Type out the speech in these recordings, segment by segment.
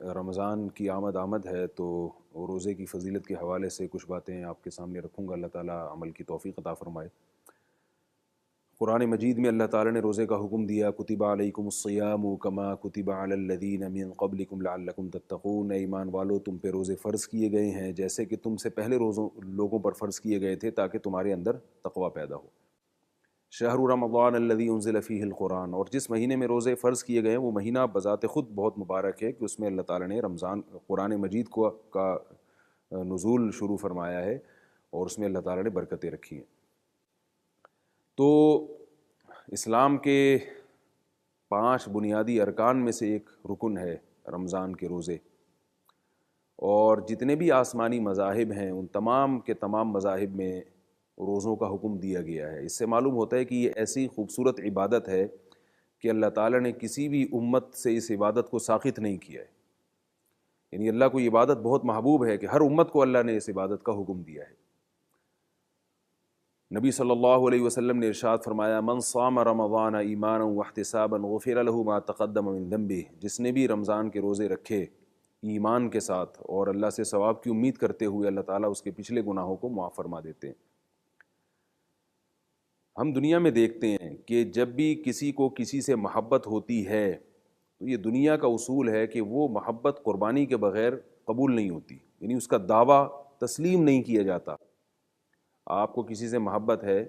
رمضان کی آمد ہے تو روزے کی فضیلت کے حوالے سے کچھ باتیں آپ کے سامنے رکھوں گا۔ اللہ تعالیٰ عمل کی توفیق عطا فرمائے۔ قرآن مجید میں اللہ تعالیٰ نے روزے کا حکم دیا، کتب علیکم الصیام کما کتب علی الذین من قبلکم لعلکم تتقون۔ اے ایمان والو، تم پہ روزے فرض کیے گئے ہیں جیسے کہ تم سے پہلے لوگوں پر فرض کیے گئے تھے تاکہ تمہارے اندر تقوی پیدا ہو۔ شہر رمضان الذی انزل فیہ القرآن، اور جس مہینے میں روزے فرض کیے گئے ہیں وہ مہینہ بذات خود بہت مبارک ہے کہ اس میں اللہ تعالیٰ نے قرآن مجید کا نزول شروع فرمایا ہے اور اس میں اللہ تعالیٰ نے برکتیں رکھی ہیں۔ تو اسلام کے 5 بنیادی ارکان میں سے ایک رکن ہے رمضان کے روزے، اور جتنے بھی آسمانی مذاہب ہیں ان تمام کے تمام مذاہب میں روزوں کا حکم دیا گیا ہے۔ اس سے معلوم ہوتا ہے کہ یہ ایسی خوبصورت عبادت ہے کہ اللہ تعالیٰ نے کسی بھی امت سے اس عبادت کو ساخط نہیں کیا ہے، یعنی اللہ کو یہ عبادت بہت محبوب ہے کہ ہر امت کو اللہ نے اس عبادت کا حکم دیا ہے۔ نبی صلی اللہ علیہ وسلم نے ارشاد فرمایا، من صام رمضان ایمانا واحتسابا غفر له ما تقدم من ذنبه، جس نے بھی رمضان کے روزے رکھے ایمان کے ساتھ اور اللہ سے ثواب کی امید کرتے ہوئے، اللہ تعالیٰ اس کے پچھلے گناہوں کو معاف فرما دیتے ہیں۔ ہم دنیا میں دیکھتے ہیں کہ جب بھی کسی کو کسی سے محبت ہوتی ہے تو یہ دنیا کا اصول ہے کہ وہ محبت قربانی کے بغیر قبول نہیں ہوتی، یعنی اس کا دعویٰ تسلیم نہیں کیا جاتا۔ آپ کو کسی سے محبت ہے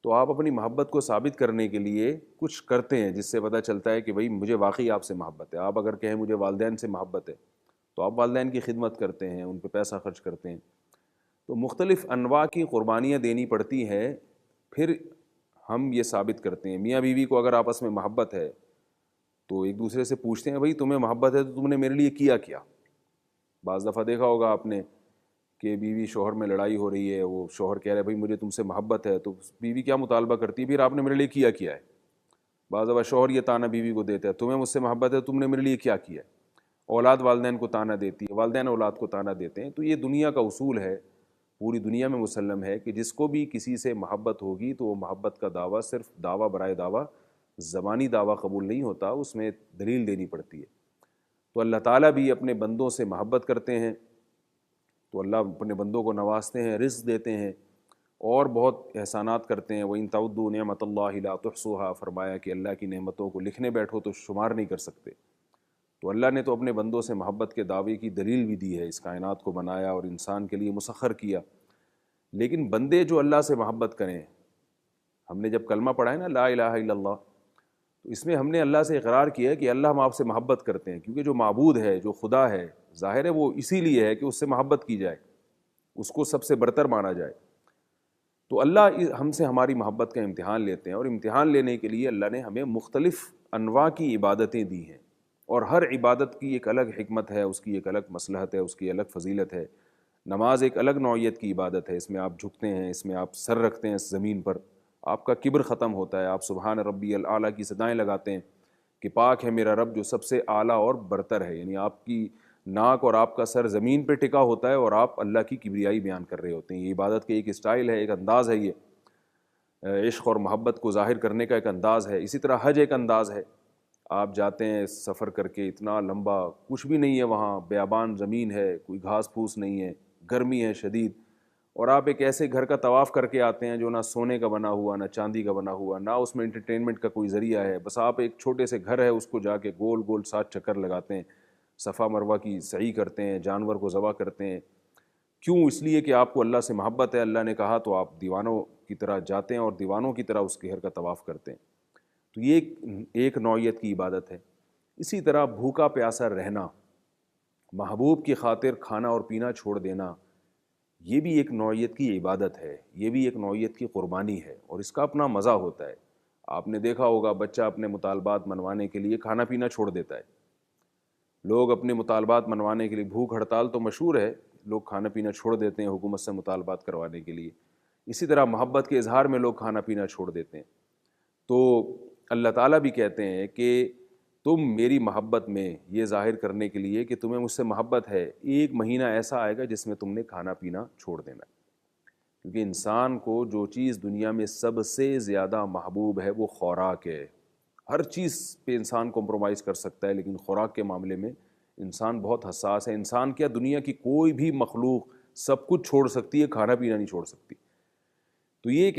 تو آپ اپنی محبت کو ثابت کرنے کے لیے کچھ کرتے ہیں جس سے پتہ چلتا ہے کہ بھئی مجھے واقعی آپ سے محبت ہے۔ آپ اگر کہیں مجھے والدین سے محبت ہے تو آپ والدین کی خدمت کرتے ہیں، ان پہ پیسہ خرچ کرتے ہیں۔ تو مختلف انواع کی قربانیاں دینی پڑتی ہیں، پھر ہم یہ ثابت کرتے ہیں۔ میاں بیوی کو اگر آپس میں محبت ہے تو ایک دوسرے سے پوچھتے ہیں، بھئی تمہیں محبت ہے تو تم نے میرے لیے کیا کیا؟ بعض دفعہ دیکھا ہوگا آپ نے کہ بیوی شوہر میں لڑائی ہو رہی ہے، وہ شوہر کہہ رہا ہے بھئی مجھے تم سے محبت ہے، تو بیوی کیا مطالبہ کرتی ہے، پھر آپ نے میرے لیے کیا کیا ہے؟ بعض دفعہ شوہر یہ تانا بیوی کو دیتا ہے، تمہیں مجھ سے محبت ہے، تم نے میرے لیے کیا کیا ہے؟ اولاد والدین کو تانا دیتی ہے، والدین اولاد کو تانا دیتے ہیں۔ تو یہ دنیا کا اصول ہے، پوری دنیا میں مسلم ہے کہ جس کو بھی کسی سے محبت ہوگی تو وہ محبت کا دعویٰ صرف دعویٰ برائے دعویٰ، زبانی دعویٰ قبول نہیں ہوتا، اس میں دلیل دینی پڑتی ہے۔ تو اللہ تعالیٰ بھی اپنے بندوں سے محبت کرتے ہیں تو اللہ اپنے بندوں کو نوازتے ہیں، رزق دیتے ہیں اور بہت احسانات کرتے ہیں۔ وَإِن تَعُدُّوا نِعْمَتَ اللَّهِ لَا تُحْصُوهَا، فرمایا کہ اللہ کی نعمتوں کو لکھنے بیٹھو تو شمار نہیں کر سکتے۔ تو اللہ نے تو اپنے بندوں سے محبت کے دعوے کی دلیل بھی دی ہے، اس کائنات کو بنایا اور انسان کے لیے مسخر کیا۔ لیکن بندے جو اللہ سے محبت کریں، ہم نے جب کلمہ پڑھا ہے نا لا الہ الا اللہ، تو اس میں ہم نے اللہ سے اقرار کیا ہے کہ اللہ ہم آپ سے محبت کرتے ہیں، کیونکہ جو معبود ہے، جو خدا ہے، ظاہر ہے وہ اسی لیے ہے کہ اس سے محبت کی جائے، اس کو سب سے برتر مانا جائے۔ تو اللہ ہم سے ہماری محبت کا امتحان لیتے ہیں، اور امتحان لینے کے لیے اللہ نے ہمیں مختلف انواع کی عبادتیں دی ہیں، اور ہر عبادت کی ایک الگ حکمت ہے، اس کی ایک الگ مصلحت ہے، اس کی الگ فضیلت ہے۔ نماز ایک الگ نوعیت کی عبادت ہے، اس میں آپ جھکتے ہیں، اس میں آپ سر رکھتے ہیں اس زمین پر، آپ کا کبر ختم ہوتا ہے، آپ سبحان ربی الاعلیٰ کی صدائیں لگاتے ہیں کہ پاک ہے میرا رب جو سب سے اعلیٰ اور برتر ہے، یعنی آپ کی ناک اور آپ کا سر زمین پہ ٹکا ہوتا ہے اور آپ اللہ کی کبریائی بیان کر رہے ہوتے ہیں۔ یہ عبادت کے ایک اسٹائل ہے، ایک انداز ہے، یہ عشق اور محبت کو ظاہر کرنے کا ایک انداز ہے۔ اسی طرح حج ایک انداز ہے، آپ جاتے ہیں سفر کر کے، اتنا لمبا، کچھ بھی نہیں ہے وہاں، بیابان زمین ہے، کوئی گھاس پھوس نہیں ہے، گرمی ہے شدید، اور آپ ایک ایسے گھر کا طواف کر کے آتے ہیں جو نہ سونے کا بنا ہوا، نہ چاندی کا بنا ہوا، نہ اس میں انٹرٹینمنٹ کا کوئی ذریعہ ہے، بس آپ ایک چھوٹے سے گھر ہے اس کو جا کے گول گول 7 چکر لگاتے ہیں، صفا مروہ کی سعی کرتے ہیں، جانور کو ذبح کرتے ہیں۔ کیوں؟ اس لیے کہ آپ کو اللہ سے محبت ہے، اللہ نے کہا تو آپ دیوانوں کی طرح جاتے ہیں اور دیوانوں کی طرح اس کے گھر کا طواف کرتے ہیں۔ تو یہ ایک نوعیت کی عبادت ہے۔ اسی طرح بھوکا پیاسا رہنا، محبوب کی خاطر کھانا اور پینا چھوڑ دینا، یہ بھی ایک نوعیت کی عبادت ہے، یہ بھی ایک نوعیت کی قربانی ہے، اور اس کا اپنا مزہ ہوتا ہے۔ آپ نے دیکھا ہوگا بچہ اپنے مطالبات منوانے کے لیے کھانا پینا چھوڑ دیتا ہے۔ لوگ اپنے مطالبات منوانے کے لیے، بھوک ہڑتال تو مشہور ہے، لوگ کھانا پینا چھوڑ دیتے ہیں حکومت سے مطالبات کروانے کے لیے۔ اسی طرح محبت کے اظہار میں لوگ کھانا پینا چھوڑ دیتے ہیں۔ تو اللہ تعالیٰ بھی کہتے ہیں کہ تم میری محبت میں یہ ظاہر کرنے کے لیے کہ تمہیں مجھ سے محبت ہے، ایک مہینہ ایسا آئے گا جس میں تم نے کھانا پینا چھوڑ دینا ہے، کیونکہ انسان کو جو چیز دنیا میں سب سے زیادہ محبوب ہے وہ خوراک ہے۔ ہر چیز پہ انسان کمپرومائز کر سکتا ہے لیکن خوراک کے معاملے میں انسان بہت حساس ہے. انسان کیا دنیا کی کوئی بھی مخلوق سب کچھ چھوڑ سکتی ہے, کھانا پینا نہیں چھوڑ سکتی. تو یہ ایک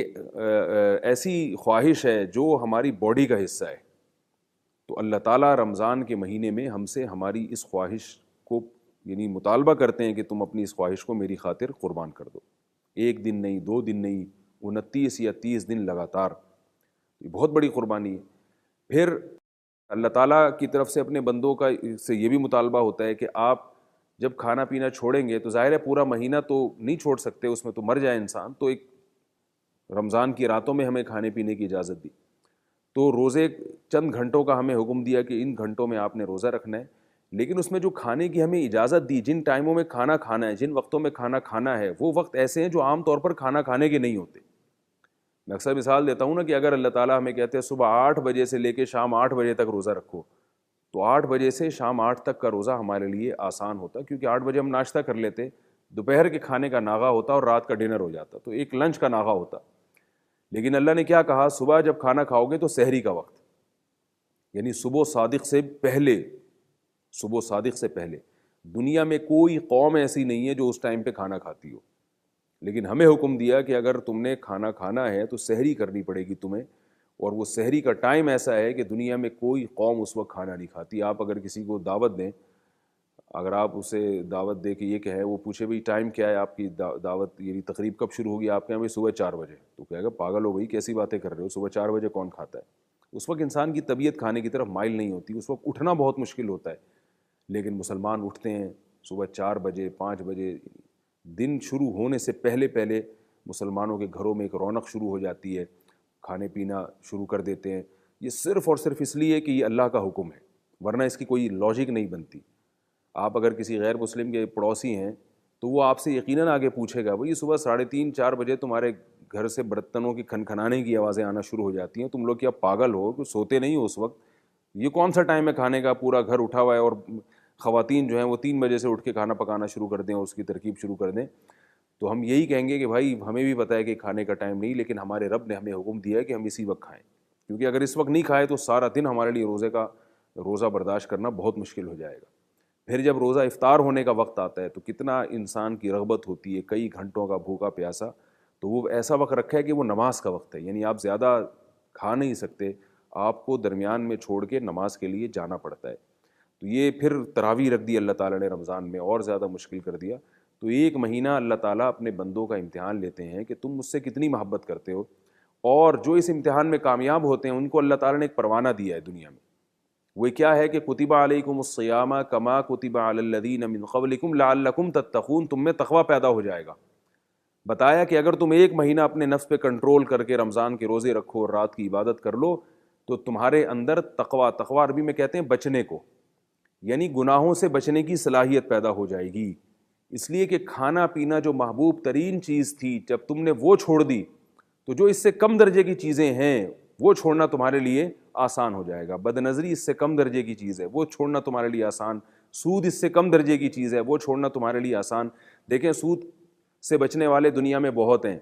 ایسی خواہش ہے جو ہماری باڈی کا حصہ ہے. تو اللہ تعالیٰ رمضان کے مہینے میں ہم سے ہماری اس خواہش کو یعنی مطالبہ کرتے ہیں کہ تم اپنی اس خواہش کو میری خاطر قربان کر دو. 1 دن نہیں, 2 دن نہیں, 29 یا 30 دن لگاتار. یہ بہت بڑی قربانی ہے. پھر اللہ تعالیٰ کی طرف سے اپنے بندوں کا سے یہ بھی مطالبہ ہوتا ہے کہ آپ جب کھانا پینا چھوڑیں گے تو ظاہر ہے پورا مہینہ تو نہیں چھوڑ سکتے, اس میں تو مر جائے انسان. تو ایک رمضان کی راتوں میں ہمیں کھانے پینے کی اجازت دی. تو روزے چند گھنٹوں کا ہمیں حکم دیا کہ ان گھنٹوں میں آپ نے روزہ رکھنا ہے. لیکن اس میں جو کھانے کی ہمیں اجازت دی, جن ٹائموں میں کھانا کھانا ہے, جن وقتوں میں کھانا کھانا ہے, وہ وقت ایسے ہیں جو عام طور پر کھانا کھانے کے نہیں ہوتے. میں اکثر مثال دیتا ہوں نا کہ اگر اللہ تعالیٰ ہمیں کہتے ہیں صبح 8 بجے سے لے کے شام 8 بجے تک روزہ رکھو, تو 8 بجے سے شام 8 تک کا روزہ ہمارے لیے آسان ہوتا, کیونکہ 8 بجے ہم ناشتہ کر لیتے, دوپہر کے کھانے کا ناغہ ہوتا اور رات کا ڈنر ہو جاتا, تو ایک لنچ کا ناغہ ہوتا. لیکن اللہ نے کیا کہا, صبح جب کھانا کھاؤ گے تو سحری کا وقت, یعنی صبح صادق سے پہلے, صبح صادق سے پہلے. دنیا میں کوئی قوم ایسی نہیں ہے جو اس ٹائم پہ کھانا کھاتی ہو, لیکن ہمیں حکم دیا کہ اگر تم نے کھانا کھانا ہے تو سحری کرنی پڑے گی تمہیں. اور وہ سحری کا ٹائم ایسا ہے کہ دنیا میں کوئی قوم اس وقت کھانا نہیں کھاتی. آپ اگر کسی کو دعوت دیں, اگر آپ اسے دعوت دے کے یہ کہیں, وہ پوچھے بھائی ٹائم کیا ہے آپ کی دعوت, یعنی تقریب کب شروع ہوگی, آپ کہیں بھائی صبح 4 بجے, تو کہے گا پاگل ہو گئی, کیسی باتیں کر رہے ہو, صبح 4 بجے کون کھاتا ہے. اس وقت انسان کی طبیعت کھانے کی طرف مائل نہیں ہوتی, اس وقت اٹھنا بہت مشکل ہوتا ہے. لیکن مسلمان اٹھتے ہیں صبح 4 بجے 5 بجے, دن شروع ہونے سے پہلے پہلے مسلمانوں کے گھروں میں ایک رونق شروع ہو جاتی ہے, کھانے پینا شروع کر دیتے ہیں. یہ صرف اور صرف اس لیے کہ یہ اللہ کا حکم ہے, ورنہ اس کی کوئی لاجک نہیں بنتی. آپ اگر کسی غیر مسلم کے پڑوسی ہیں تو وہ آپ سے یقیناً آگے پوچھے گا, بھئی صبح 3:30 4 بجے تمہارے گھر سے برتنوں کی کھنکھنانے کی آوازیں آنا شروع ہو جاتی ہیں, تم لوگ کیا پاگل ہو کہ سوتے نہیں ہو اس وقت, یہ کون سا ٹائم ہے کھانے کا, پورا گھر اٹھا ہوا ہے. اور خواتین جو ہیں وہ 3 بجے سے اٹھ کے کھانا پکانا شروع کر دیں اور اس کی ترکیب شروع کر دیں. تو ہم یہی کہیں گے کہ بھائی ہمیں بھی پتہ ہے کہ کھانے کا ٹائم نہیں, لیکن ہمارے رب نے ہمیں حکم دیا ہے کہ ہم اسی وقت کھائیں, کیونکہ اگر اس وقت نہیں کھائے تو سارا دن ہمارے لیے روزہ برداشت کرنا بہت مشکل ہو جائے گا. پھر جب روزہ افطار ہونے کا وقت آتا ہے تو کتنا انسان کی رغبت ہوتی ہے, کئی گھنٹوں کا بھوکا پیاسا, تو وہ ایسا وقت رکھا ہے کہ وہ نماز کا وقت ہے, یعنی آپ زیادہ کھا نہیں سکتے, آپ کو درمیان میں چھوڑ کے نماز کے لیے جانا پڑتا ہے. تو یہ پھر تراویح رکھ دی اللہ تعالیٰ نے رمضان میں, اور زیادہ مشکل کر دیا. تو 1 مہینہ اللہ تعالیٰ اپنے بندوں کا امتحان لیتے ہیں کہ تم مجھ سے کتنی محبت کرتے ہو. اور جو اس امتحان میں کامیاب ہوتے ہیں ان کو اللہ تعالیٰ نے ایک پروانہ دیا ہے دنیا میں. وہ کیا ہے کہ کتب علیکم الصیام کما کتب علی الذین من قبلکم لعلکم تتقون, تم میں تقوی پیدا ہو جائے گا. بتایا کہ اگر تم 1 مہینہ اپنے نفس پہ کنٹرول کر کے رمضان کے روزے رکھو اور رات کی عبادت کر لو تو تمہارے اندر تقوی عربی میں کہتے ہیں بچنے کو, یعنی گناہوں سے بچنے کی صلاحیت پیدا ہو جائے گی. اس لیے کہ کھانا پینا جو محبوب ترین چیز تھی, جب تم نے وہ چھوڑ دی تو جو اس سے کم درجے کی چیزیں ہیں وہ چھوڑنا تمہارے لیے آسان ہو جائے گا. بد نظری اس سے کم درجے کی چیز ہے, وہ چھوڑنا تمہارے لیے آسان. سود اس سے کم درجے کی چیز ہے, وہ چھوڑنا تمہارے لیے آسان. دیکھیں سود سے بچنے والے دنیا میں بہت ہیں,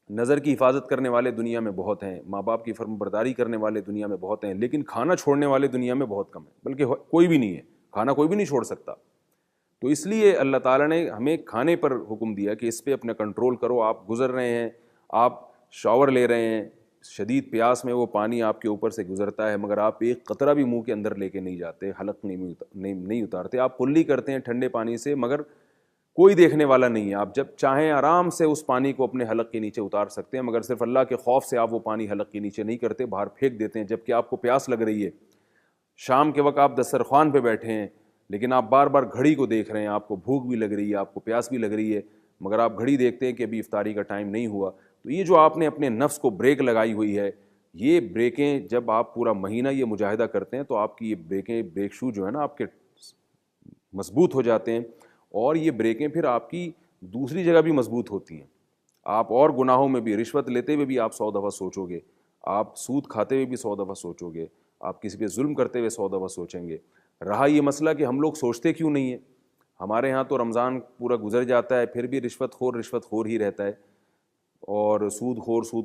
نظر کی حفاظت کرنے والے دنیا میں بہت ہیں, ماں باپ کی فرم برداری کرنے والے دنیا میں بہت ہیں, لیکن کھانا چھوڑنے والے دنیا میں بہت کم ہیں, بلکہ کوئی بھی نہیں ہے. کھانا کوئی بھی نہیں چھوڑ سکتا. تو اس لیے اللہ تعالیٰ نے ہمیں کھانے پر حکم دیا کہ اس پہ اپنا کنٹرول کرو. آپ گزر رہے ہیں, آپ شاور لے رہے ہیں, شدید پیاس میں وہ پانی آپ کے اوپر سے گزرتا ہے, مگر آپ ایک قطرہ بھی منہ کے اندر لے کے نہیں جاتے, حلق نہیں اتارتے. آپ کلی کرتے ہیں ٹھنڈے پانی سے, مگر کوئی دیکھنے والا نہیں ہے. آپ جب چاہیں آرام سے اس پانی کو اپنے حلق کے نیچے اتار سکتے ہیں, مگر صرف اللہ کے خوف سے آپ وہ پانی حلق کے نیچے نہیں کرتے, باہر پھینک دیتے ہیں. جب کہ آپ کو پیاس لگ رہی ہے, شام کے وقت آپ دسترخوان پہ بیٹھے ہیں, لیکن آپ بار بار گھڑی کو دیکھ رہے ہیں, آپ کو بھوک بھی لگ رہی ہے, آپ کو پیاس بھی لگ رہی ہے, مگر آپ گھڑی دیکھتے ہیں کہ ابھی افطاری کا ٹائم نہیں ہوا. تو یہ جو آپ نے اپنے نفس کو بریک لگائی ہوئی ہے, یہ بریکیں جب آپ پورا مہینہ یہ مجاہدہ کرتے ہیں تو آپ کی یہ بریک شو جو ہے نا آپ کے مضبوط ہو جاتے ہیں, اور یہ بریکیں پھر آپ کی دوسری جگہ بھی مضبوط ہوتی ہیں. آپ اور گناہوں میں بھی, رشوت لیتے ہوئے بھی آپ 100 دفعہ سوچو گے, آپ سود کھاتے ہوئے بھی 100 دفعہ سوچو گے, آپ کسی پہ ظلم کرتے ہوئے 100 دفعہ سوچیں گے. رہا یہ مسئلہ کہ ہم لوگ سوچتے کیوں نہیں ہیں. ہمارے ہاں تو رمضان پورا گزر جاتا ہے, پھر بھی رشوت خور ہی رہتا ہے, اور سود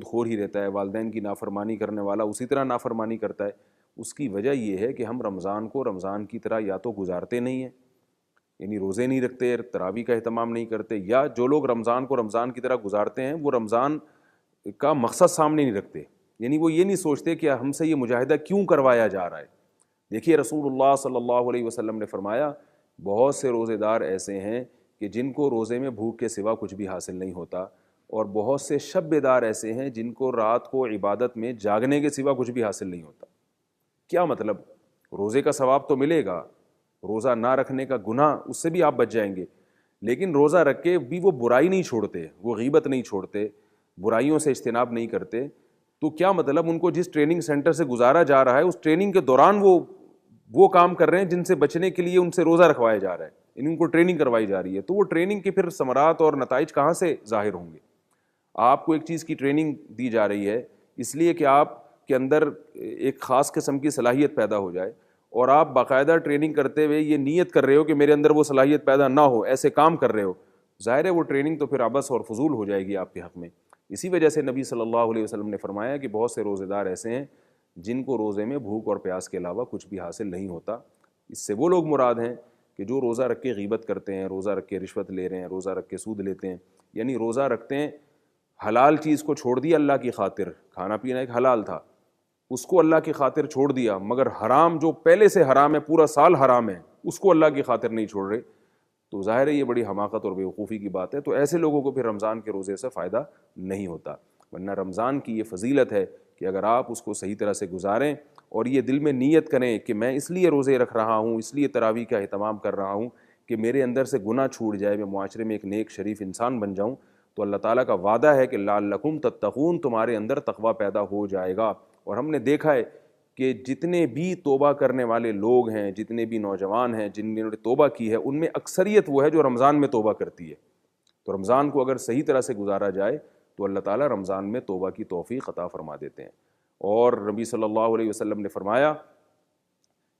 خور ہی رہتا ہے. والدین کی نافرمانی کرنے والا اسی طرح نافرمانی کرتا ہے. اس کی وجہ یہ ہے کہ ہم رمضان کو رمضان کی طرح یا تو گزارتے نہیں ہیں، یعنی روزے نہیں رکھتے، تراویح کا اہتمام نہیں کرتے، یا جو لوگ رمضان کو رمضان کی طرح گزارتے ہیں وہ رمضان کا مقصد سامنے نہیں رکھتے، یعنی وہ یہ نہیں سوچتے کہ ہم سے یہ مجاہدہ کیوں کروایا جا رہا ہے۔ دیکھیے رسول اللہ صلی اللہ علیہ وسلم نے فرمایا بہت سے روزے دار ایسے ہیں کہ جن کو روزے میں بھوک کے سوا کچھ بھی حاصل نہیں ہوتا، اور بہت سے شب بیدار ایسے ہیں جن کو رات کو عبادت میں جاگنے کے سوا کچھ بھی حاصل نہیں ہوتا۔ کیا مطلب؟ روزے کا ثواب تو ملے گا، روزہ نہ رکھنے کا گناہ اس سے بھی آپ بچ جائیں گے، لیکن روزہ رکھ کے بھی وہ برائی نہیں چھوڑتے، وہ غیبت نہیں چھوڑتے، برائیوں سے اجتناب نہیں کرتے، تو کیا مطلب ان کو جس ٹریننگ سینٹر سے گزارا جا رہا ہے اس ٹریننگ کے دوران وہ کام کر رہے ہیں جن سے بچنے کے لیے ان سے روزہ رکھوایا جا رہا ہے، یعنی ان کو ٹریننگ کروائی جا رہی ہے، تو وہ ٹریننگ کے پھر ثمرات اور نتائج کہاں سے ظاہر ہوں گے؟ آپ کو ایک چیز کی ٹریننگ دی جا رہی ہے اس لیے کہ آپ کے اندر ایک خاص قسم کی صلاحیت پیدا ہو جائے، اور آپ باقاعدہ ٹریننگ کرتے ہوئے یہ نیت کر رہے ہو کہ میرے اندر وہ صلاحیت پیدا نہ ہو، ایسے کام کر رہے ہو، ظاہر ہے وہ ٹریننگ تو پھر عبث اور فضول ہو جائے گی آپ کے حق میں۔ اسی وجہ سے نبی صلی اللہ علیہ وسلم نے فرمایا کہ بہت سے روزے دار ایسے ہیں جن کو روزے میں بھوک اور پیاس کے علاوہ کچھ بھی حاصل نہیں ہوتا۔ اس سے وہ لوگ مراد ہیں کہ جو روزہ رکھ کے غیبت کرتے ہیں، روزہ رکھ کے رشوت لے رہے ہیں، روزہ رکھ کے سود لیتے ہیں، یعنی روزہ رکھتے ہیں، حلال چیز کو چھوڑ دیا اللہ کی خاطر، کھانا پینا ایک حلال تھا، اس کو اللہ کی خاطر چھوڑ دیا، مگر حرام جو پہلے سے حرام ہے، پورا سال حرام ہے، اس کو اللہ کی خاطر نہیں چھوڑ رہے، تو ظاہر ہے یہ بڑی حماقت اور بیوقوفی کی بات ہے۔ تو ایسے لوگوں کو پھر رمضان کے روزے سے فائدہ نہیں ہوتا، ورنہ رمضان کی یہ فضیلت ہے کہ اگر آپ اس کو صحیح طرح سے گزاریں اور یہ دل میں نیت کریں کہ میں اس لیے روزے رکھ رہا ہوں، اس لیے تراویح کا اہتمام کر رہا ہوں کہ میرے اندر سے گناہ چھوٹ جائے، میں معاشرے میں ایک نیک شریف انسان بن جاؤں، تو اللہ تعالیٰ کا وعدہ ہے کہ لعلکم تتقون، تمہارے اندر تقویٰ پیدا ہو جائے گا۔ اور ہم نے دیکھا ہے کہ جتنے بھی توبہ کرنے والے لوگ ہیں، جتنے بھی نوجوان ہیں جن نے توبہ کی ہے، ان میں اکثریت وہ ہے جو رمضان میں توبہ کرتی ہے۔ تو رمضان کو اگر صحیح طرح سے گزارا جائے تو اللہ تعالیٰ رمضان میں توبہ کی توفیق عطا فرما دیتے ہیں۔ اور نبی صلی اللہ علیہ وسلم نے فرمایا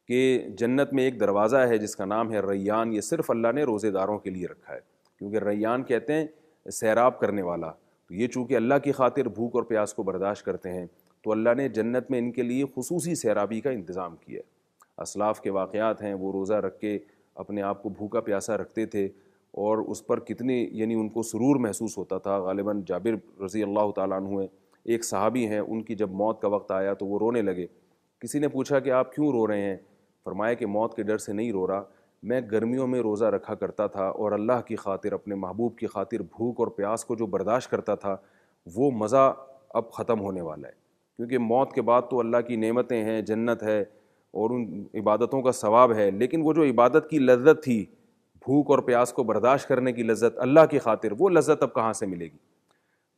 کہ جنت میں ایک دروازہ ہے جس کا نام ہے ریان، یہ صرف اللہ نے روزے داروں کے لیے رکھا ہے، کیونکہ ریان کہتے ہیں سیراب کرنے والا، تو یہ چونکہ اللہ کی خاطر بھوک اور پیاس کو برداشت کرتے ہیں تو اللہ نے جنت میں ان کے لیے خصوصی سیرابی کا انتظام کیا ہے۔ اسلاف کے واقعات ہیں، وہ روزہ رکھ کے اپنے آپ کو بھوکا پیاسا رکھتے تھے، اور اس پر کتنی یعنی ان کو سرور محسوس ہوتا تھا۔ غالباً جابر رضی اللہ تعالیٰ عنہ ہیں، ایک صحابی ہیں، ان کی جب موت کا وقت آیا تو وہ رونے لگے۔ کسی نے پوچھا کہ آپ کیوں رو رہے ہیں؟ فرمایا کہ موت کے ڈر سے نہیں رو رہا، میں گرمیوں میں روزہ رکھا کرتا تھا اور اللہ کی خاطر، اپنے محبوب کی خاطر بھوک اور پیاس کو جو برداشت کرتا تھا وہ مزہ اب ختم ہونے والا ہے، کیونکہ موت کے بعد تو اللہ کی نعمتیں ہیں، جنت ہے اور ان عبادتوں کا ثواب ہے، لیکن وہ جو عبادت کی لذت تھی، بھوک اور پیاس کو برداشت کرنے کی لذت اللہ کی خاطر، وہ لذت اب کہاں سے ملے گی؟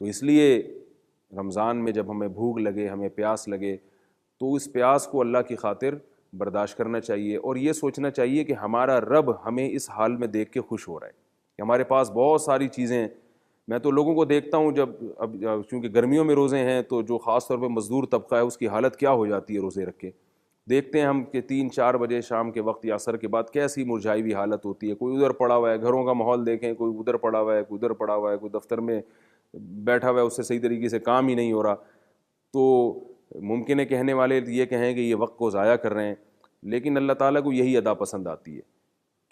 تو اس لیے رمضان میں جب ہمیں بھوک لگے، ہمیں پیاس لگے، تو اس پیاس کو اللہ کی خاطر برداشت کرنا چاہیے، اور یہ سوچنا چاہیے کہ ہمارا رب ہمیں اس حال میں دیکھ کے خوش ہو رہا ہے کہ ہمارے پاس بہت ساری چیزیں۔ میں تو لوگوں کو دیکھتا ہوں جب اب چونکہ گرمیوں میں روزے ہیں تو جو خاص طور پہ مزدور طبقہ ہے اس کی حالت کیا ہو جاتی ہے روزے رکھ کے، دیکھتے ہیں ہم کہ 3-4 بجے شام کے وقت یا عصر کے بعد کیسی مرجھائی ہوئی حالت ہوتی ہے، کوئی ادھر پڑا ہوا ہے، گھروں کا ماحول دیکھیں، کوئی ادھر پڑا ہوا ہے، کوئی ادھر پڑا ہوا ہے، کوئی دفتر میں بیٹھا ہوا ہے، اس سے صحیح طریقے سے کام ہی نہیں ہو رہا۔ تو ممکن ہے کہنے والے یہ کہیں کہ یہ وقت کو ضائع کر رہے ہیں، لیکن اللہ تعالیٰ کو یہی ادا پسند آتی ہے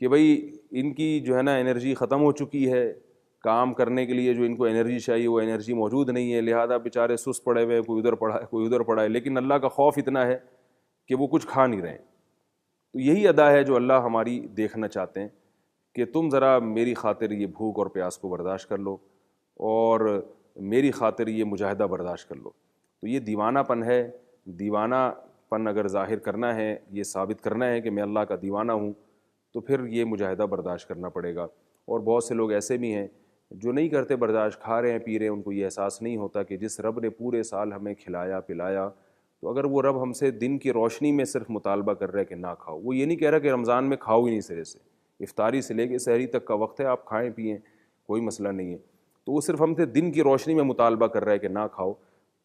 کہ بھئی ان کی جو ہے نا انرجی ختم ہو چکی ہے، کام کرنے کے لیے جو ان کو انرجی چاہیے وہ انرجی موجود نہیں ہے، لہذا بیچارے سست پڑے ہوئے ہیں، کوئی ادھر پڑا ہے کوئی ادھر پڑا ہے، لیکن اللہ کا خوف اتنا ہے کہ وہ کچھ کھا نہیں رہے ہیں۔ تو یہی ادا ہے جو اللہ ہماری دیکھنا چاہتے ہیں کہ تم ذرا میری خاطر یہ بھوک اور پیاس کو برداشت کر لو اور میری خاطر یہ مجاہدہ برداشت کر لو۔ تو یہ دیوانہ پن ہے، دیوانہ پن اگر ظاہر کرنا ہے، یہ ثابت کرنا ہے کہ میں اللہ کا دیوانہ ہوں، تو پھر یہ مجاہدہ برداشت کرنا پڑے گا۔ اور بہت سے لوگ ایسے بھی ہیں جو نہیں کرتے برداشت، کھا رہے ہیں پی رہے ہیں، ان کو یہ احساس نہیں ہوتا کہ جس رب نے پورے سال ہمیں کھلایا پلایا، تو اگر وہ رب ہم سے دن کی روشنی میں صرف مطالبہ کر رہا ہے کہ نہ کھاؤ، وہ یہ نہیں کہہ رہا کہ رمضان میں کھاؤ ہی نہیں سرے سے، افطاری سے لے کے سحری تک کا وقت ہے، آپ کھائیں پئیں کوئی مسئلہ نہیں ہے، تو وہ صرف ہم سے دن کی روشنی میں مطالبہ کر رہا ہے کہ نہ کھاؤ،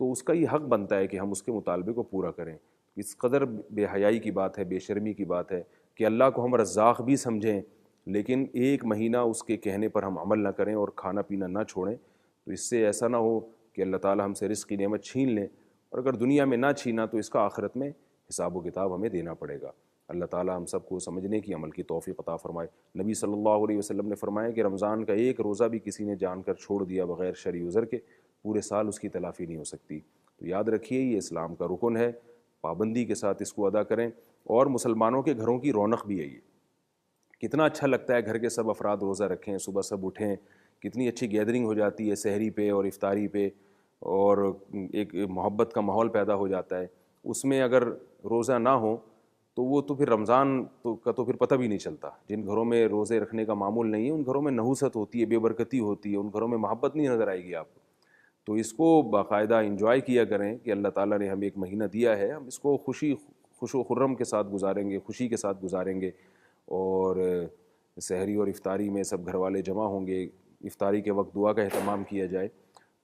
تو اس کا یہ حق بنتا ہے کہ ہم اس کے مطالبے کو پورا کریں۔ اس قدر بے حیائی کی بات ہے، بے شرمی کی بات ہے کہ اللہ کو ہم رزاق بھی سمجھیں لیکن ایک مہینہ اس کے کہنے پر ہم عمل نہ کریں اور کھانا پینا نہ چھوڑیں، تو اس سے ایسا نہ ہو کہ اللہ تعالی ہم سے رزق کی نعمت چھین لیں، اور اگر دنیا میں نہ چھینا تو اس کا آخرت میں حساب و کتاب ہمیں دینا پڑے گا۔ اللہ تعالیٰ ہم سب کو سمجھنے کی عمل کی توفیق عطا فرمائے۔ نبی صلی اللہ علیہ وسلم نے فرمایا کہ رمضان کا ایک روزہ بھی کسی نے جان کر چھوڑ دیا بغیر شرعی عذر کے، پورے سال اس کی تلافی نہیں ہو سکتی۔ تو یاد رکھیے یہ اسلام کا رکن ہے، پابندی کے ساتھ اس کو ادا کریں، اور مسلمانوں کے گھروں کی رونق بھی ہے یہ۔ کتنا اچھا لگتا ہے گھر کے سب افراد روزہ رکھیں، صبح سب اٹھیں، کتنی اچھی گیدرنگ ہو جاتی ہے سحری پہ اور افطاری پہ، اور ایک محبت کا ماحول پیدا ہو جاتا ہے۔ اس میں اگر روزہ نہ ہو تو وہ تو پھر رمضان کا تو پھر پتہ بھی نہیں چلتا۔ جن گھروں میں روزے رکھنے کا معمول نہیں ہے ان گھروں میں نحوست ہوتی ہے، بے برکتی ہوتی ہے، ان گھروں میں محبت نہیں نظر آئے گی آپ کو۔ تو اس کو باقاعدہ انجوائے کیا کریں کہ اللہ تعالیٰ نے ہمیں ایک مہینہ دیا ہے، ہم اس کو خوش و خرم کے ساتھ گزاریں گے، خوشی کے ساتھ گزاریں گے، اور سحری اور افطاری میں سب گھر والے جمع ہوں گے، افطاری کے وقت دعا کا اہتمام کیا جائے،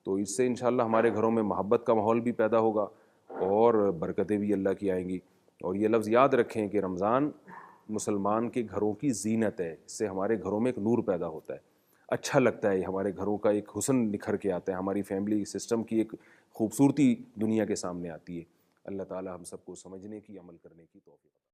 تو اس سے انشاءاللہ ہمارے گھروں میں محبت کا ماحول بھی پیدا ہوگا اور برکتیں بھی اللہ کی آئیں گی۔ اور یہ لفظ یاد رکھیں کہ رمضان مسلمان کے گھروں کی زینت ہے، اس سے ہمارے گھروں میں ایک نور پیدا ہوتا ہے، اچھا لگتا ہے، ہمارے گھروں کا ایک حسن نکھر کے آتا ہے، ہماری فیملی سسٹم کی ایک خوبصورتی دنیا کے سامنے آتی ہے۔ اللہ تعالی ہم سب کو سمجھنے کی، عمل کرنے کی توفیق